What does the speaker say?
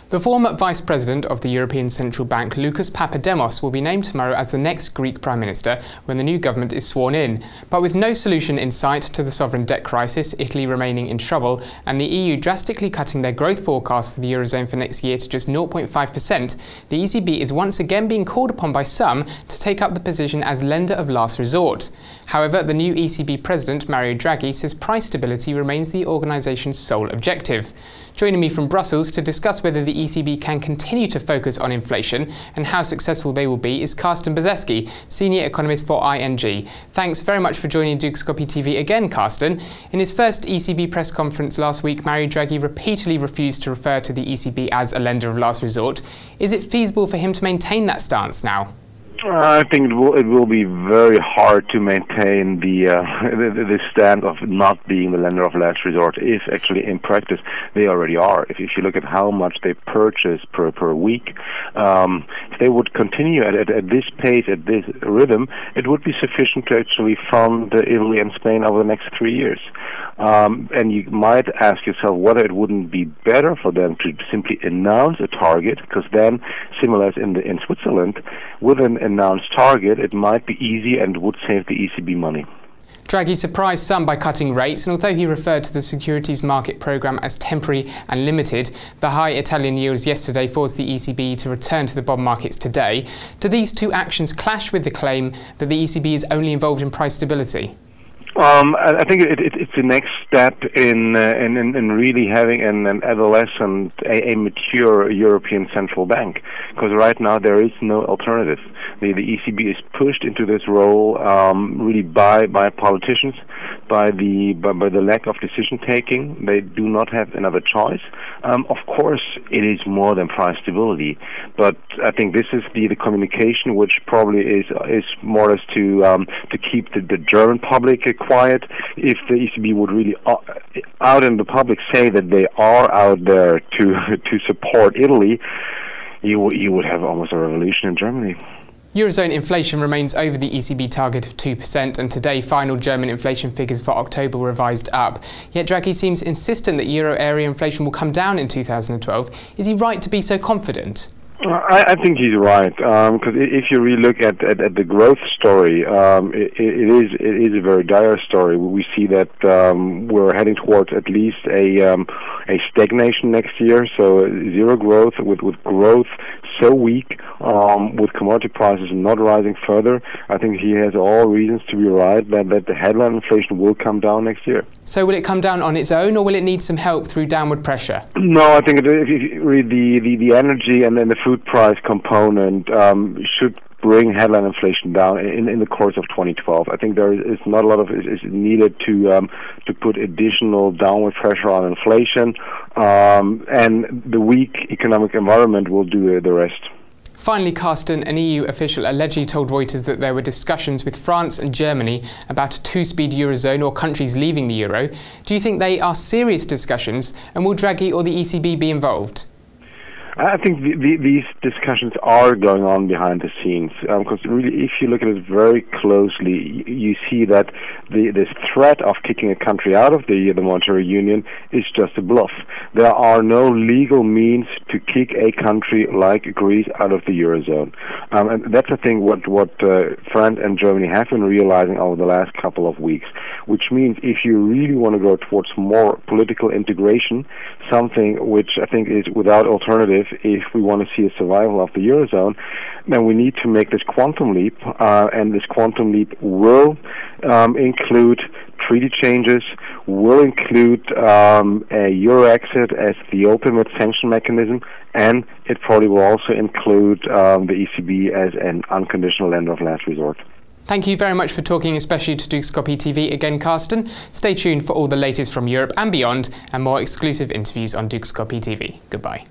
The former Vice President of the European Central Bank, Lucas Papademos, will be named tomorrow as the next Greek Prime Minister when the new government is sworn in. But with no solution in sight to the sovereign debt crisis, Italy remaining in trouble, and the EU drastically cutting their growth forecast for the Eurozone for next year to just 0.5%, the ECB is once again being called upon by some to take up the position as lender of last resort. However, the new ECB President, Mario Draghi, says price stability remains the organisation's sole objective. Joining me from Brussels to discuss whether the ECB can continue to focus on inflation and how successful they will be is Carsten Brzeski, Senior Economist for ING. Thanks very much for joining Dukascopy TV again, Carsten. In his first ECB press conference last week, Mario Draghi repeatedly refused to refer to the ECB as a lender of last resort. Is it feasible for him to maintain that stance now? I think it will be very hard to maintain the stand of not being the lender of last resort if actually in practice they already are. If you look at how much they purchase per week, if they would continue at this pace, at this rhythm, it would be sufficient to actually fund Italy and Spain over the next 3 years. And you might ask yourself whether it wouldn't be better for them to simply announce a target, because then, similar as in Switzerland, with an announced target, it might be easy and would save the ECB money. Draghi surprised some by cutting rates, and although he referred to the securities market programme as temporary and limited, the high Italian yields yesterday forced the ECB to return to the bond markets today. Do these two actions clash with the claim that the ECB is only involved in price stability? I think it's the next step in really having an adolescent, a mature European central bank, because right now there is no alternative. The ECB is pushed into this role really by politicians, by the lack of decision taking. They do not have another choice. Of course, it is more than price stability, but I think this is the communication which probably is more or less to keep the German public quiet. If the ECB would really out in the public say that they are out there to support Italy, you would have almost a revolution in Germany. Eurozone inflation remains over the ECB target of 2%, and today final German inflation figures for October were revised up. Yet Draghi seems insistent that euro area inflation will come down in 2012. Is he right to be so confident? I think he's right, because if you really look at the growth story, it is a very dire story. We see that we're heading towards at least a stagnation next year, so zero growth, with growth so weak, with commodity prices not rising further. I think he has all reasons to be right that the headline inflation will come down next year. So will it come down on its own, or will it need some help through downward pressure? No, I think if you read the energy and then the food price component should bring headline inflation down in the course of 2012. I think there is not a lot of is needed to put additional downward pressure on inflation, and the weak economic environment will do the rest. Finally, Carsten, an EU official allegedly told Reuters that there were discussions with France and Germany about a two-speed Eurozone or countries leaving the euro. Do you think they are serious discussions, and will Draghi or the ECB be involved? I think these discussions are going on behind the scenes, because really, if you look at it very closely, you see that this threat of kicking a country out of the monetary union is just a bluff. There are no legal means to kick a country like Greece out of the Eurozone. And that's the thing what France and Germany have been realizing over the last couple of weeks, which means if you really want to go towards more political integration, something which I think is without alternative if we want to see a survival of the Eurozone, then we need to make this quantum leap, and this quantum leap will include treaty changes, will include a euro exit as the ultimate sanction mechanism, and it probably will also include the ECB as an unconditional lender of last resort. Thank you very much for talking, especially to Dukascopy TV again, Carsten. Stay tuned for all the latest from Europe and beyond, and more exclusive interviews on Dukascopy TV. Goodbye.